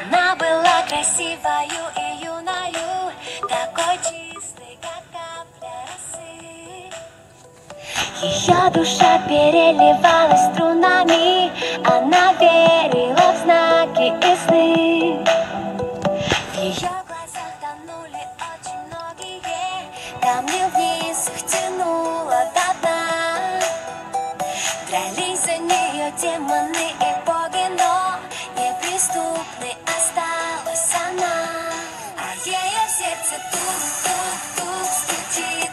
Она была красивою и юною, такой чистой, как капля росы. Ее душа переливалась струнами, она верила в знаки и сны. В ее глазах тонули очень многие, камни вниз их тянуло до дна. Дрались за нее демоны и боги, но неприступной осталась она. А ее сердце тук-тук-тук стучит.